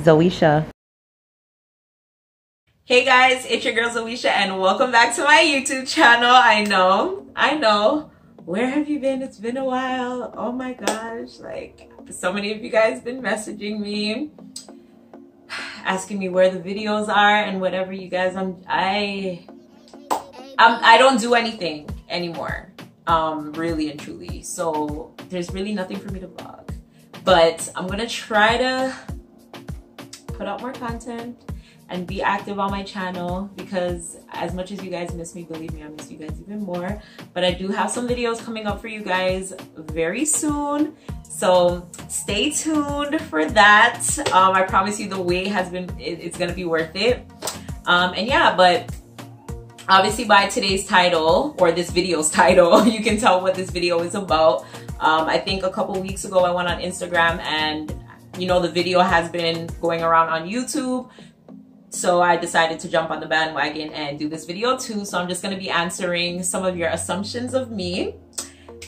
Zoeshaaa. Hey guys, it's your girl Zoeshaaa and welcome back to my YouTube channel. I know. Where have you been? It's been a while. Oh my gosh, like so many of you guys been messaging me, asking me where the videos are and whatever. You guys, I don't do anything anymore, really and truly. So there's really nothing for me to vlog, but I'm gonna try to put out more content and be active on my channel, because as much as you guys miss me, believe me, I miss you guys even more. But I do have some videos coming up for you guys very soon, so stay tuned for that. I promise you the wait has been, it's gonna be worth it. And yeah, but obviously by today's title, or this video's title, you can tell what this video is about. I think a couple weeks ago I went on Instagram, and you know, the video has been going around on YouTube. So I decided to jump on the bandwagon and do this video too. So I'm just going to be answering some of your assumptions of me.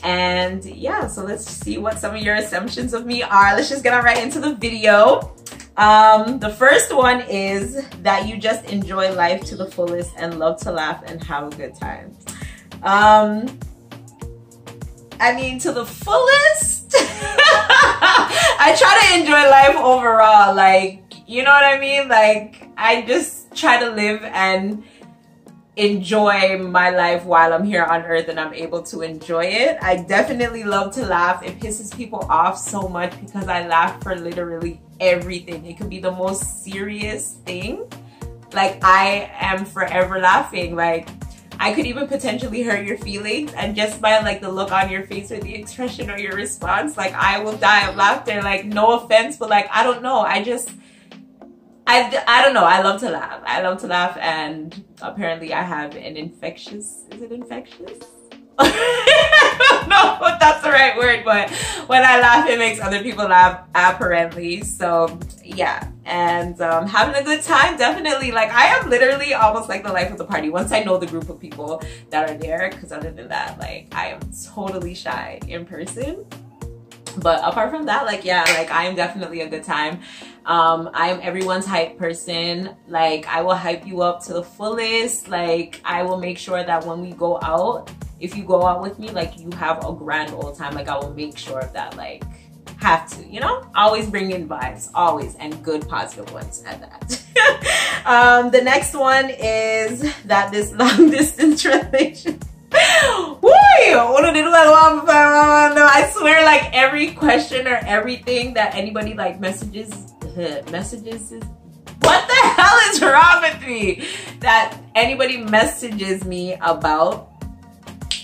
And yeah, so let's see what some of your assumptions of me are. Let's just get right into the video. The first one is that you just enjoy life to the fullest and love to laugh and have a good time. I mean, to the fullest? I try to enjoy life overall, like, you know what I mean? Like, I just try to live and enjoy my life while I'm here on earth and I'm able to enjoy it. I definitely love to laugh. It pisses people off so much because I laugh for literally everything. It could be the most serious thing. Like, I am forever laughing. Like, I could even potentially hurt your feelings, and just by like the look on your face or the expression or your response, like I will die of laughter. Like, no offense, but like, I don't know. I don't know. I love to laugh. I love to laugh, and apparently I have an infectious, is it infectious? I don't know if that's the right word, but when I laugh, it makes other people laugh, apparently. So yeah, and having a good time, definitely. Like, I am literally almost like the life of the party once I know the group of people that are there, because other than that, like, I am totally shy in person. But apart from that, like, yeah, like, I am definitely a good time. I am everyone's hype person. Like, I will hype you up to the fullest. Like, I will make sure that when we go out, if you go out with me, like, you have a grand old time. Like, I will make sure of that. Like, have to, you know, always bring in vibes, always, and good positive ones at that. The next one is that this long distance relationship. I swear, like, every question or everything that anybody like messages is, what the hell is wrong with me, that anybody messages me about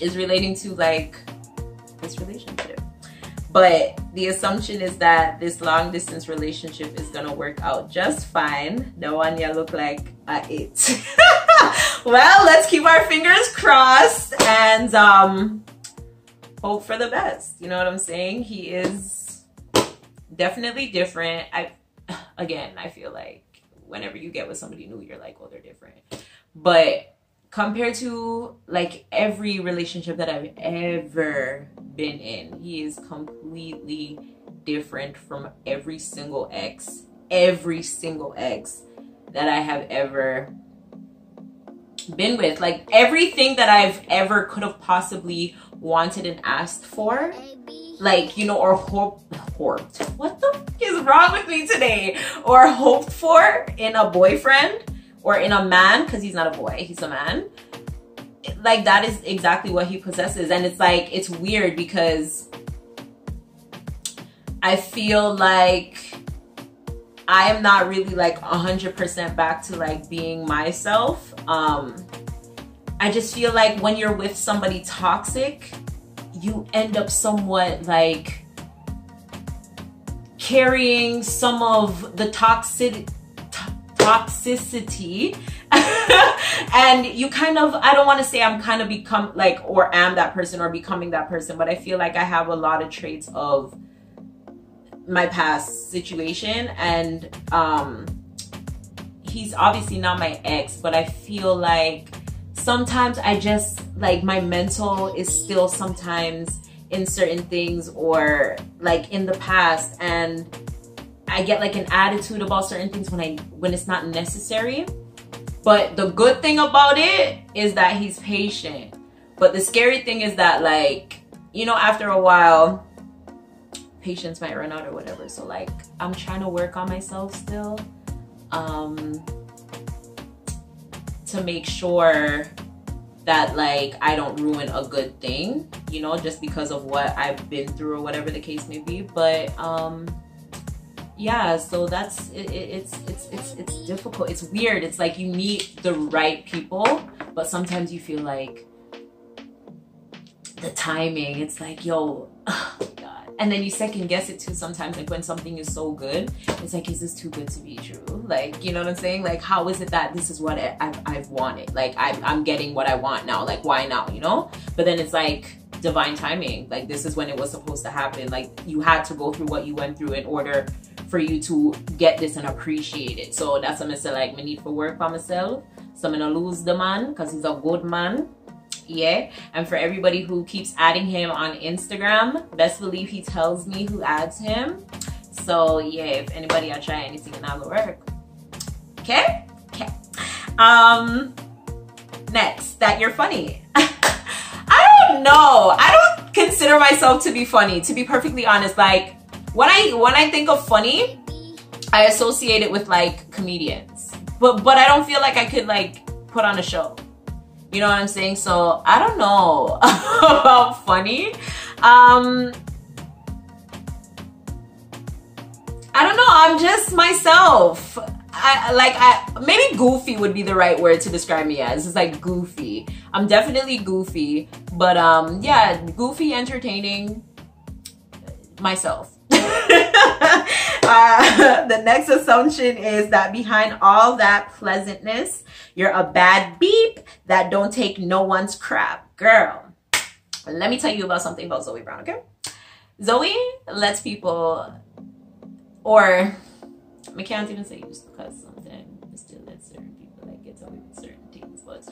is relating to like this relationship. But the assumption is that this long distance relationship is gonna work out just fine. The one you look like it. Well, let's keep our fingers crossed and hope for the best. You know what I'm saying? He is definitely different. I feel like whenever you get with somebody new, you're like, oh, they're different. But compared to like every relationship that I've ever been in, he is completely different from every single ex that I have ever been with. Like, everything that I've ever could have possibly wanted and asked for, like, you know, or hoped, what the fuck is wrong with me today, or hoped for in a boyfriend or in a man, because he's not a boy, he's a man. Like, that is exactly what he possesses. And it's like, it's weird because I feel like I am not really like 100% back to like being myself. I just feel like when you're with somebody toxic, you end up somewhat like carrying some of the toxicity and you kind of, I don't want to say I'm kind of become like, or am that person or becoming that person, but I feel like I have a lot of traits of my past situation. And he's obviously not my ex, but I feel like sometimes I just like, my mental is still sometimes in certain things or like in the past, and I get like an attitude about certain things when it's not necessary. But the good thing about it is that he's patient. But the scary thing is that, like, you know, after a while, patience might run out or whatever. So like, I'm trying to work on myself still, to make sure that like I don't ruin a good thing, you know, just because of what I've been through or whatever the case may be. But yeah, so that's it's difficult. It's weird. It's like you meet the right people, but sometimes you feel like the timing, it's like, yo, oh my God. And then you second guess it too sometimes, like when something is so good, it's like, is this too good to be true? Like, you know what I'm saying? Like, how is it that this is what I've wanted? Like, I'm getting what I want now. Like, why now, you know? But then it's like divine timing. Like, this is when it was supposed to happen. Like, you had to go through what you went through in order for you to get this and appreciate it. So that's what I say, like, me need to work for myself. So I'm gonna lose the man, because he's a good man. Yeah, and for everybody who keeps adding him on Instagram, best believe he tells me who adds him. So yeah, if anybody I try anything and that will work. Okay? Okay. Next, that you're funny. I don't know. I don't consider myself to be funny, to be perfectly honest. Like when I think of funny, I associate it with like comedians. But I don't feel like I could like put on a show. You know what I'm saying? So I don't know about funny. I don't know. I'm just myself. Maybe goofy would be the right word to describe me as. It's like goofy. I'm definitely goofy, but yeah, goofy, entertaining, myself. The next assumption is that behind all that pleasantness, you're a bad beep that don't take no one's crap. Girl, let me tell you about something about Zoe Brown, okay? Zoe lets people, or I can't even say used, because sometimes I still let certain people like get away with certain things, but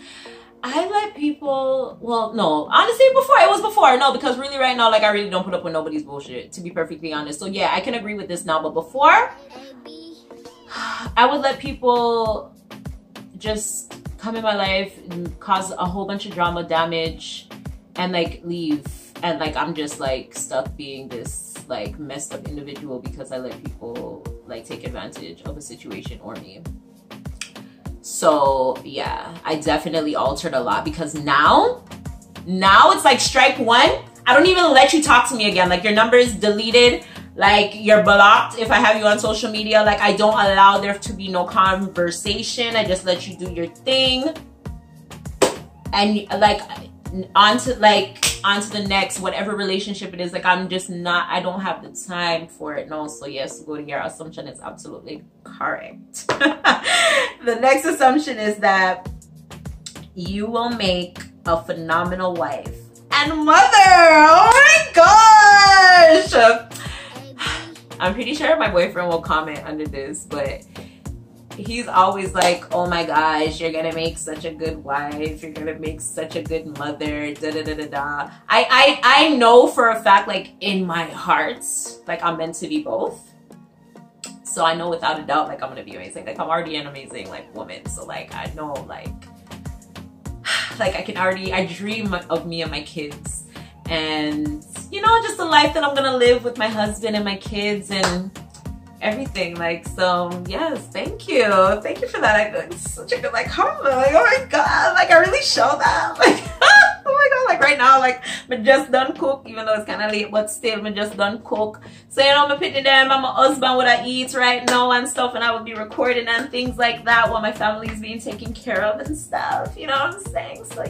I let people, well, no, honestly, no, because really right now, like, I really don't put up with nobody's bullshit, to be perfectly honest. So yeah, I can agree with this now, but before, I would let people just come in my life and cause a whole bunch of drama, damage, and like leave. And like, I'm just like stuck being this like messed up individual because I let people like take advantage of a situation or me. So yeah, I definitely altered a lot, because now it's like strike one. I don't even let you talk to me again. Like, your number is deleted. Like, you're blocked if I have you on social media. Like, I don't allow there to be no conversation. I just let you do your thing. And like, onto the next, whatever relationship it is. Like, I'm just not, I don't have the time for it. No, so yes, go to your assumption is absolutely correct. The next assumption is that you will make a phenomenal wife and mother. Oh my gosh. I'm pretty sure my boyfriend will comment under this, but he's always like, oh my gosh, you're gonna make such a good wife, you're gonna make such a good mother, da da da da da. I know for a fact, like in my heart, like I'm meant to be both. So I know without a doubt, like I'm gonna be amazing. Like I'm already an amazing like woman. So like I know like I dream of me and my kids, and you know, just the life that I'm gonna live with my husband and my kids and everything. Like, so yes, thank you for that. It's such a good like compliment. Like, oh my god, like I really show that. Like oh my god, like right now, like I just done cook, even though it's kind of late, but still I just done cook. So you know, I'm picking them and my husband would I eat right now and stuff, and I would be recording and things like that while my family is being taken care of and stuff, you know what I'm saying? So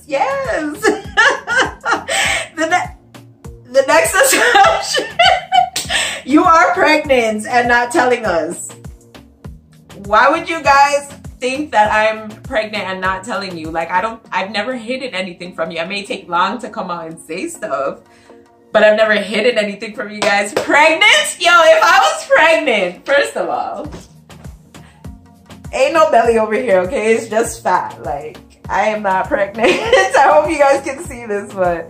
yes the next assumption. You are pregnant and not telling us. Why would you guys think that I'm pregnant and not telling you? Like, I've never hidden anything from you. I may take long to come out and say stuff, but I've never hidden anything from you guys. Pregnant? Yo, if I was pregnant, first of all, ain't no belly over here, okay? It's just fat. Like, I am not pregnant. I hope you guys can see this, but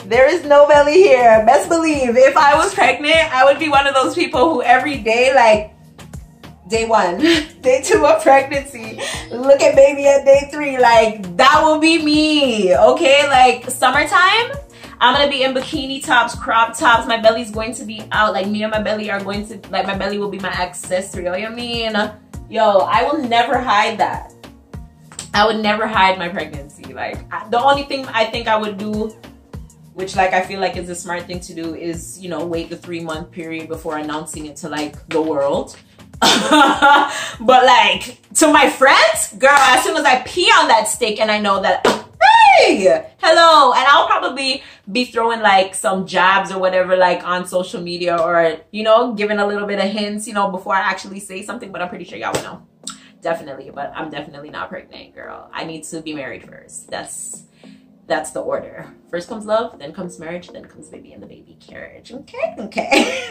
There is no belly here. Best believe, if I was pregnant, I would be one of those people who every day, like, day 1, day 2 of pregnancy, look at baby at day 3, like, that will be me, okay? Like, summertime, I'm gonna be in bikini tops, crop tops, my belly's going to be out, like, me and my belly are going to, like, my belly will be my accessory, you know what I mean? Yo, I will never hide that. I would never hide my pregnancy. Like, the only thing I think I would do, which, like, I feel like is a smart thing to do, is, you know, wait the 3-month period before announcing it to, like, the world. But, like, to my friends, girl, as soon as I pee on that stick and I know that, hey, hello, and I'll probably be throwing, like, some jabs or whatever, like, on social media, or, you know, giving a little bit of hints, you know, before I actually say something, but I'm pretty sure y'all will know. Definitely, but I'm definitely not pregnant, girl. I need to be married first. That's the order. First comes love, then comes marriage, then comes baby in the baby carriage. Okay, okay.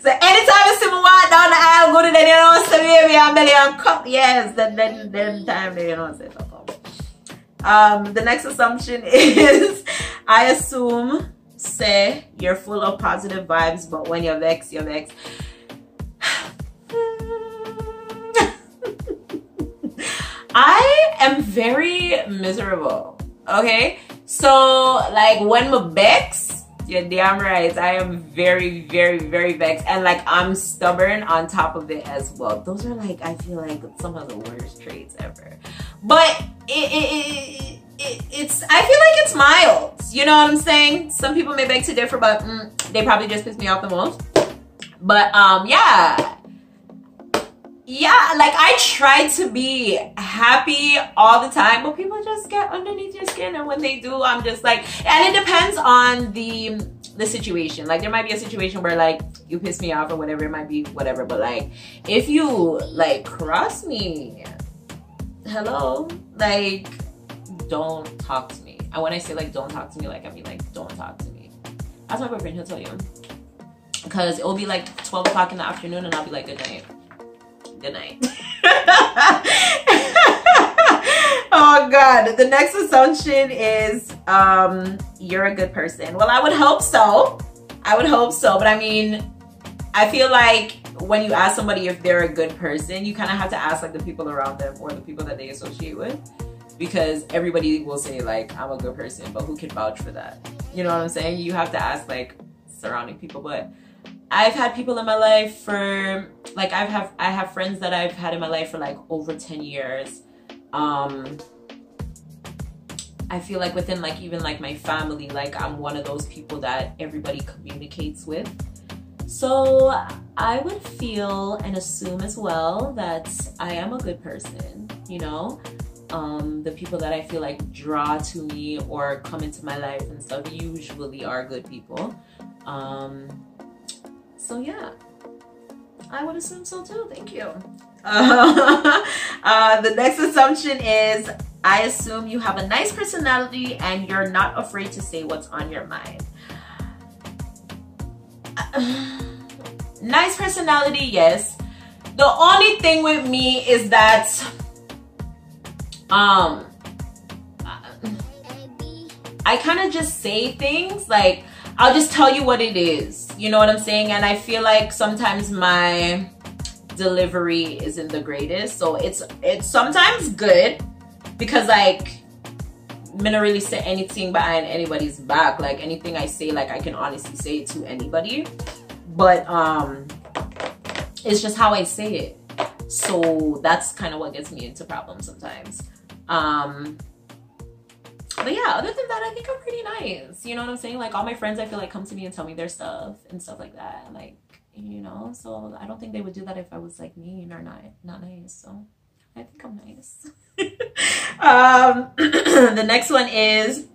So anytime you see me walk down the aisle, go to the, you know, say baby, I'm belly on cup. Yes, then time they, you know, say something. The next assumption is, I assume, say, you're full of positive vibes, but when you're vexed, you're vexed. I am very miserable, okay? So, like, when my vex, you're damn right, I am very, very, very vexed. And, like, I'm stubborn on top of it as well. Those are, like, I feel like some of the worst traits ever. But it's, I feel like it's mild. You know what I'm saying? Some people may beg to differ, but they probably just piss me off the most. But, yeah, like, I try to be happy all the time, but people just get underneath your skin, and when they do, I'm just like, and it depends on the situation. Like, there might be a situation where, like, you piss me off or whatever, it might be whatever, but, like, if you, like, cross me, hello, like, don't talk to me. And when I say, like, don't talk to me, like, I mean, like, don't talk to me. That's my boyfriend, he'll tell you. Because it will be, like, 12 o'clock in the afternoon, and I'll be like, good night. Good night. Oh God. The next assumption is you're a good person. Well, I would hope so. I would hope so. But I mean, I feel like when you ask somebody if they're a good person, you kind of have to ask, like, the people around them or the people that they associate with, because everybody will say, like, I'm a good person, but who can vouch for that? You know what I'm saying? You have to ask, like, surrounding people. But I've had people in my life for, like, I have friends that I've had in my life for, like, over 10 years. I feel like within, like, even, like, my family, like, I'm one of those people that everybody communicates with. So I would feel and assume as well that I am a good person, you know? The people that I feel like draw to me or come into my life and stuff usually are good people. So yeah, I would assume so too. Thank you. The next assumption is, I assume you have a nice personality and you're not afraid to say what's on your mind. Nice personality, yes. The only thing with me is that I kind of just say things, like, I'll just tell you what it is. You know what I'm saying? And I feel like sometimes my delivery isn't the greatest. So it's sometimes good because, like, I'm not really say anything behind anybody's back. Like, anything I say, like, I can honestly say it to anybody. But it's just how I say it. So that's kind of what gets me into problems sometimes. But yeah, other than that, I think I'm pretty nice. You know what I'm saying? Like, all my friends, I feel like, come to me and tell me their stuff and stuff like that. And, like, you know, so I don't think they would do that if I was, like, mean or not nice. So I think I'm nice. The next one is,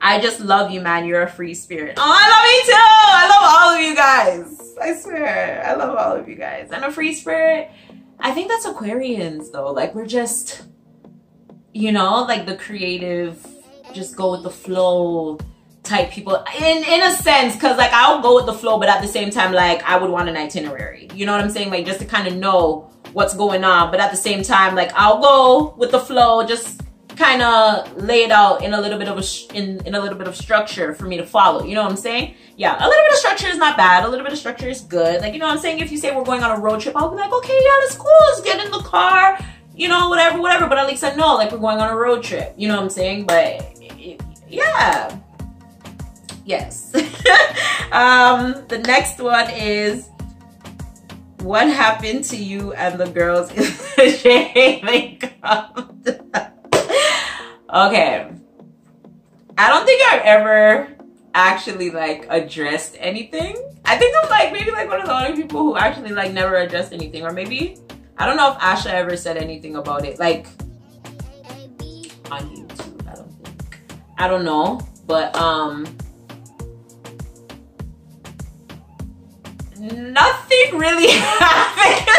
I just love you, man. You're a free spirit. Oh, I love you too. I love all of you guys. I swear. I love all of you guys. And a free spirit, I think that's Aquarians, though. Like, we're just, you know, like, the creative, just go with the flow type people in a sense, because, like, I'll go with the flow, but at the same time, like, I would want an itinerary. You know what I'm saying? Like, just to kind of know what's going on, but at the same time, like, I'll go with the flow, just kind of lay it out in a little bit of in a little bit of structure for me to follow. You know what I'm saying? Yeah, a little bit of structure is not bad. A little bit of structure is good. Like, you know what I'm saying? If you say we're going on a road trip, I'll be like, okay, yeah, that's cool. Let's get in the car, you know, whatever. But at least I know, like, we're going on a road trip. You know what I'm saying? But yeah. Yes. The next one is, what happened to you and the girls in the shaving club? Okay. I don't think I've ever actually like addressed anything. I think I'm like maybe like one of the only people who actually like never addressed anything, or maybe I don't know if Asha ever said anything about it like on YouTube. I don't know, but nothing really happened.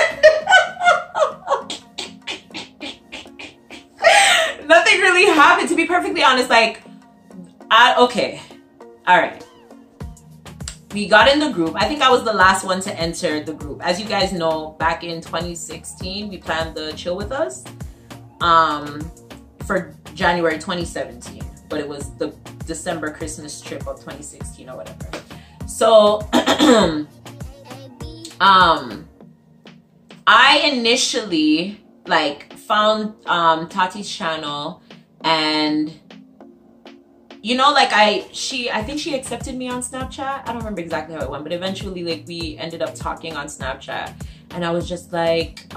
Nothing really happened, to be perfectly honest. Like, okay, all right. We got in the group. I think I was the last one to enter the group. As you guys know, back in 2016, we planned the Chill With Us for January 2017, but it was the December Christmas trip of 2016 or whatever. So, I initially like found Tati's channel, and you know, like I think she accepted me on Snapchat. I don't remember exactly how it went, but eventually like we ended up talking on Snapchat, and I was just like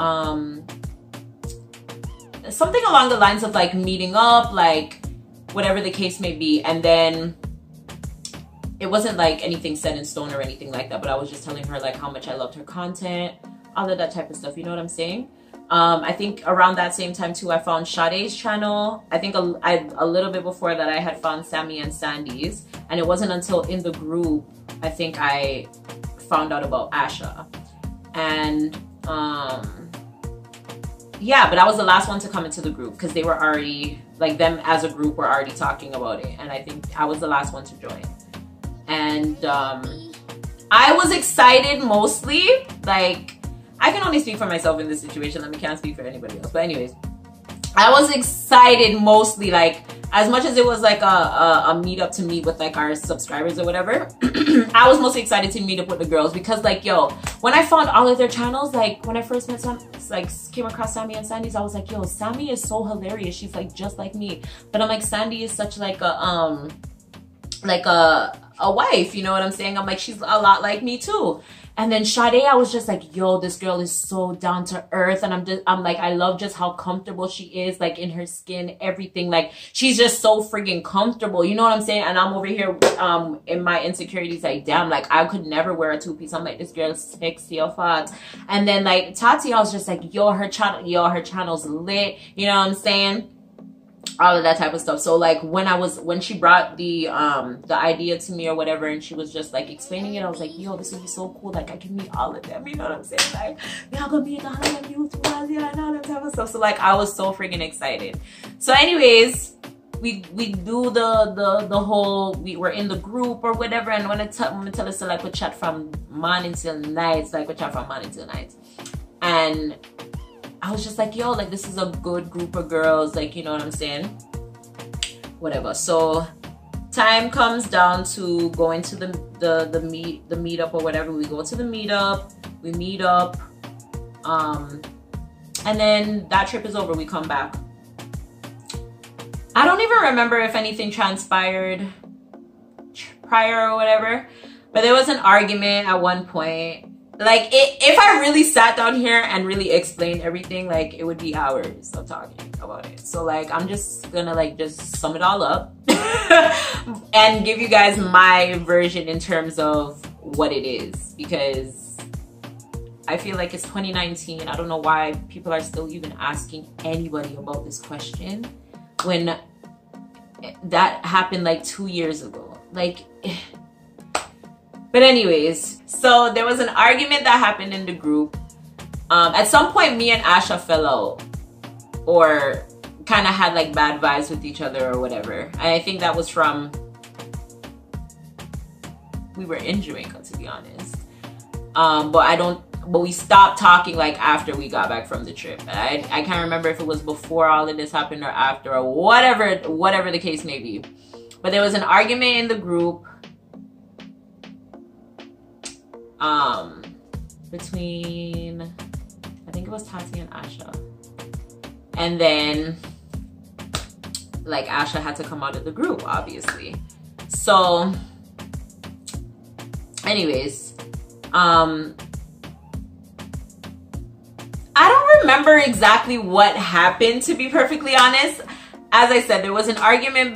something along the lines of like meeting up, like whatever the case may be. And then it wasn't like anything set in stone or anything like that, but I was just telling her like how much I loved her content, all of that type of stuff, you know what I'm saying? I think around that same time too, I found Sade's channel. I think a little bit before that I had found Sammy and Sandy's, and it wasn't until in the group I think I found out about Asha. And yeah, but I was the last one to come into the group because they were already, like, them as a group were already talking about it, and I think I was the last one to join. And I was excited mostly, like, I can only speak for myself in this situation. I can't speak for anybody else. But anyways, I was excited mostly, like, as much as it was like a meetup to meet with like our subscribers or whatever. I was mostly excited to meet up with the girls because, like, yo, when I found all of their channels, like when I first met some, like came across Sammy and Sandy's, I was like, yo, Sammy is so hilarious. She's like just like me. But I'm like, Sandy is such like a wife, you know what I'm saying? I'm like, she's a lot like me too. And then Sade, I was just like, yo, this girl is so down to earth. And I'm like, I love just how comfortable she is, like in her skin, everything. Like, she's just so freaking comfortable. You know what I'm saying? And I'm over here in my insecurities, like, damn, like I could never wear a two-piece. I'm like, this girl's sexy or fat. And then like Tati, I was just like, yo, her channel's lit. You know what I'm saying? All of that type of stuff. So like when she brought the idea to me or whatever, and she was just like explaining it, I was like, yo, this would be so cool. Like I can meet all of them, you know what I'm saying? Like we are gonna meet all of them YouTubers, yeah, and all that type of stuff. So like I was so freaking excited. So anyways, we do the whole, we're in the group or whatever, and when I tell us to like we chat from morning till night, like we chat from morning till night. And I was just like, yo, like this is a good group of girls, like, you know what I'm saying? Whatever. So time comes down to going to the meetup or whatever. We go to the meetup, we meet up, and then that trip is over, we come back. I don't even remember if anything transpired prior or whatever, but there was an argument at one point. Like, if I really sat down here and really explained everything, like, it would be hours of talking about it. So, like, I'm just gonna, like, just sum it all up and give you guys my version in terms of what it is. Because I feel like it's 2019. I don't know why people are still even asking anybody about this question when that happened, like, 2 years ago. Like... But anyways, so there was an argument that happened in the group. At some point, me and Asha fell out, or kind of had like bad vibes with each other or whatever. And I think that was from, we were in Jamaica, to be honest. But but we stopped talking like after we got back from the trip. I can't remember if it was before all of this happened or after, or whatever the case may be. But there was an argument in the group between, I think it was Tati and Asha. And then like Asha had to come out of the group, obviously. So anyways, I don't remember exactly what happened, to be perfectly honest. As I said, there was an argument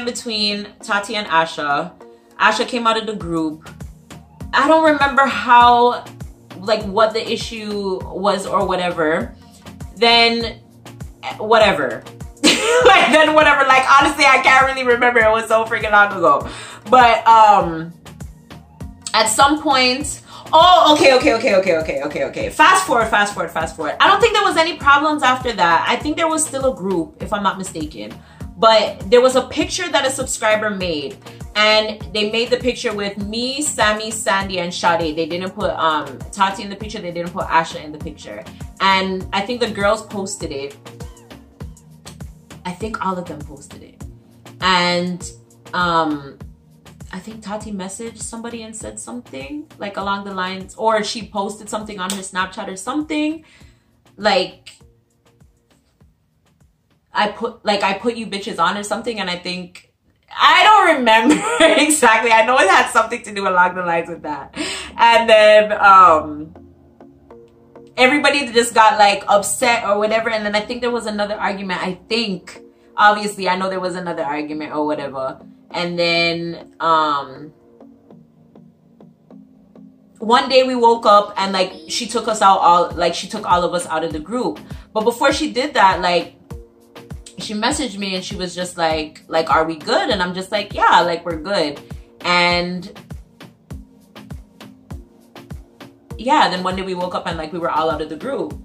between Tati and Asha. Asha came out of the group. I don't remember how, like, what the issue was or whatever. Then whatever. Like, honestly, I can't really remember. It was so freaking long ago. But at some point, oh, okay. Fast forward. I don't think there was any problems after that. I think there was still a group, if I'm not mistaken. But there was a picture that a subscriber made, and they made the picture with me, Sammy, Sandy, and Sade. They didn't put Tati in the picture. They didn't put Asha in the picture. And I think the girls posted it. I think all of them posted it. And I think Tati messaged somebody and said something like along the lines, or she posted something on her Snapchat or something like, I put you bitches on or something. And I think, I don't remember exactly. I know it had something to do along the lines with that. And then everybody just got like upset or whatever. And then I think there was another argument. I think, obviously, I know there was another argument or whatever. And then one day we woke up and like she took us out she took all of us out of the group. But before she did that, like, she messaged me and she was just like, are we good? And I'm just like, yeah, like, we're good. And yeah, then one day we woke up and like we were all out of the group.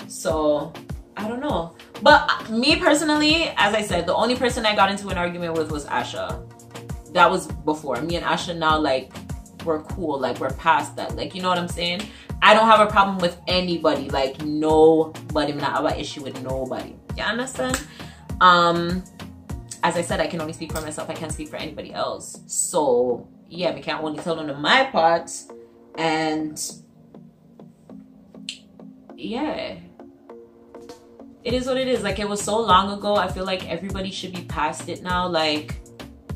So I don't know. But me personally, as I said, the only person I got into an argument with was Asha. That was before. Me and Asha now, like, we're cool. Like, we're past that. Like, you know what I'm saying? I don't have a problem with anybody. Like, nobody. I'm not have an issue with nobody. You understand? As I said, I can only speak for myself. I can't speak for anybody else. So, yeah, I can't only tell them to my part. And, yeah. It is what it is. Like, it was so long ago. I feel like everybody should be past it now. Like,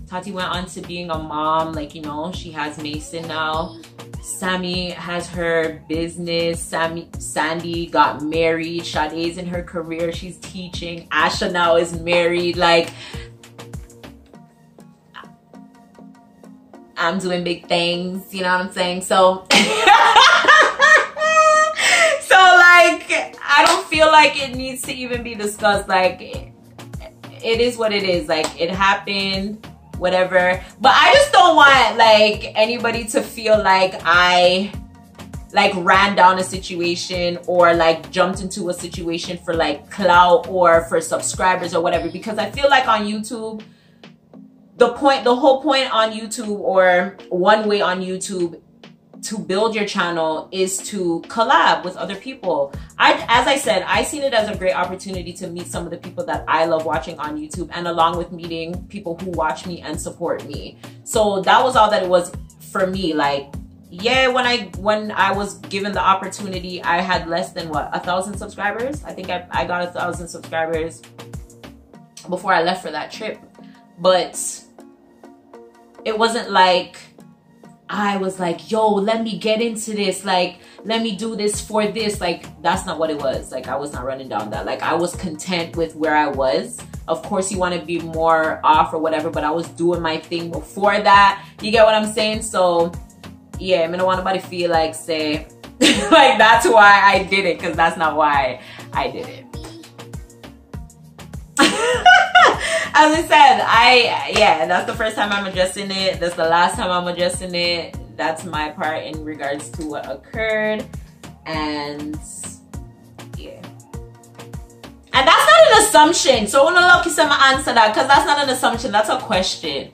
Tati went on to being a mom. Like, you know, she has Mason now. Sammy has her business. Sandy got married. Sade's in her career. She's teaching. Asha now is married. Like, I'm doing big things. You know what I'm saying? So, like, I don't feel like it needs to even be discussed. Like, it is what it is. Like, it happened. Whatever. But I just don't want like anybody to feel like I like ran down a situation or like jumped into a situation for like clout or for subscribers or whatever, because I feel like on YouTube, the whole point on YouTube, or one way on YouTube to build your channel, is to collab with other people. As I said, I seen it as a great opportunity to meet some of the people that I love watching on YouTube, and along with meeting people who watch me and support me. So that was all that it was for me. Like, yeah, when I was given the opportunity, I had less than what, 1,000 subscribers. I think I got 1,000 subscribers before I left for that trip. But it wasn't like I was like, yo, let me get into this, like, let me do this for this. Like, that's not what it was. Like, I was not running down that. Like, I was content with where I was. Of course, you want to be more off or whatever, but I was doing my thing before that. You get what I'm saying? So, yeah, I don't want nobody feel like, say, like, that's why I did it, because that's not why I did it. As I said, yeah, that's the first time I'm addressing it. That's the last time I'm addressing it. That's my part in regards to what occurred. And yeah. And that's not an assumption. So I'm not lucky to answer that, because that's not an assumption. That's a question.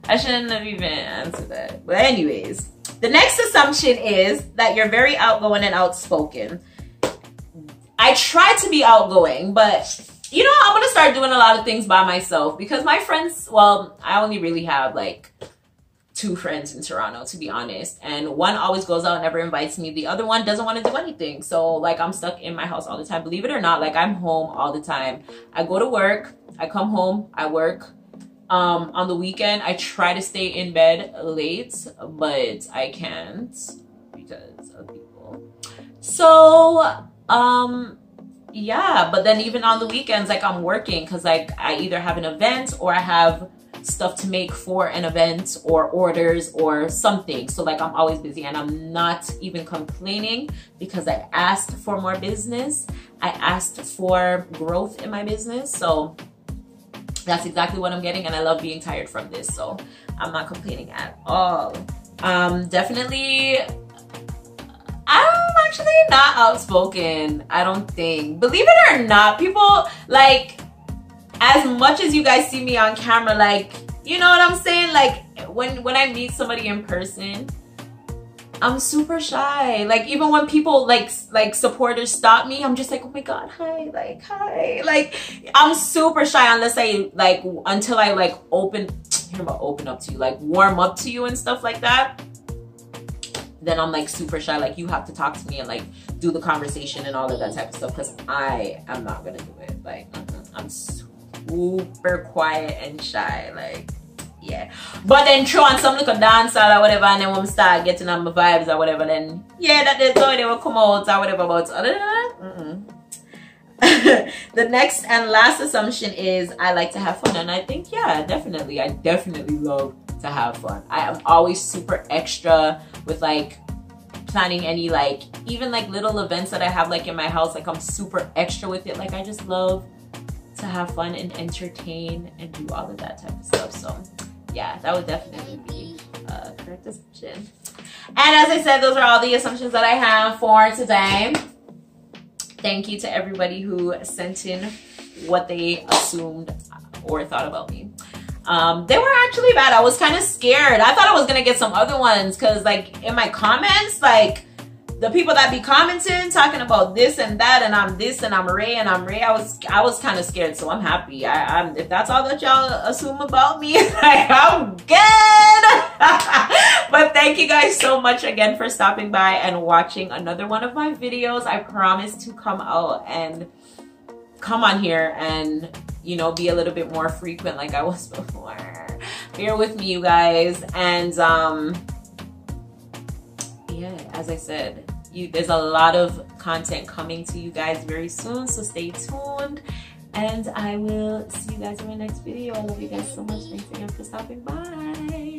I shouldn't have even answered that. But anyways, the next assumption is that you're very outgoing and outspoken. I try to be outgoing, but you know, I'm gonna start doing a lot of things by myself because my friends, well, I only really have like 2 friends in Toronto, to be honest. And one always goes out and never invites me. The other one doesn't want to do anything. So like I'm stuck in my house all the time. Believe it or not, like I'm home all the time. I go to work, I come home, I work. On the weekend, I try to stay in bed late, but I can't because of people. So, yeah, but then even on the weekends, like I'm working because like I either have an event or I have stuff to make for an event or orders or something. So like I'm always busy and I'm not even complaining because I asked for more business. I asked for growth in my business. So that's exactly what I'm getting, and I love being tired from this, so I'm not complaining at all. Definitely, I'm actually not outspoken, I don't think. Believe it or not, people, like, as much as you guys see me on camera, like, you know what I'm saying? Like, when I meet somebody in person, I'm super shy. Like, even when people like supporters stop me, I'm just like, oh my god, hi, like, hi. Like, I'm super shy unless I like, until I like open up to you, like warm up to you and stuff like that. Then I'm like super shy. Like, you have to talk to me and like do the conversation and all of that type of stuff because I am not gonna do it. Like, I'm super quiet and shy. Like, yeah. But then throw on some little dance or whatever, and then when we start getting on my vibes or whatever, then yeah, that is how they will come out or whatever. But other than that, the next and last assumption is I like to have fun, and I think, yeah, definitely, I definitely love to have fun. I am always super extra with like planning any like even like little events that I have like in my house. Like, I'm super extra with it. Like, I just love to have fun and entertain and do all of that type of stuff. So yeah, that would definitely be a correct assumption. And as I said, those are all the assumptions that I have for today. Thank you to everybody who sent in what they assumed or thought about me. They were actually bad. I was kind of scared. I thought I was gonna get some other ones because like in my comments, like the people that be commenting talking about this and that and I'm this and I'm Ray and I'm Ray, I was kind of scared. So I'm happy. If that's all that y'all assume about me, like, I'm good. But thank you guys so much again for stopping by and watching another one of my videos. I promise to come out and come on here and, you know, be a little bit more frequent like I was before. Bear with me, you guys. And yeah, as I said, there's a lot of content coming to you guys very soon, so stay tuned, and I will see you guys in my next video. I love you guys so much. Thanks again for stopping by.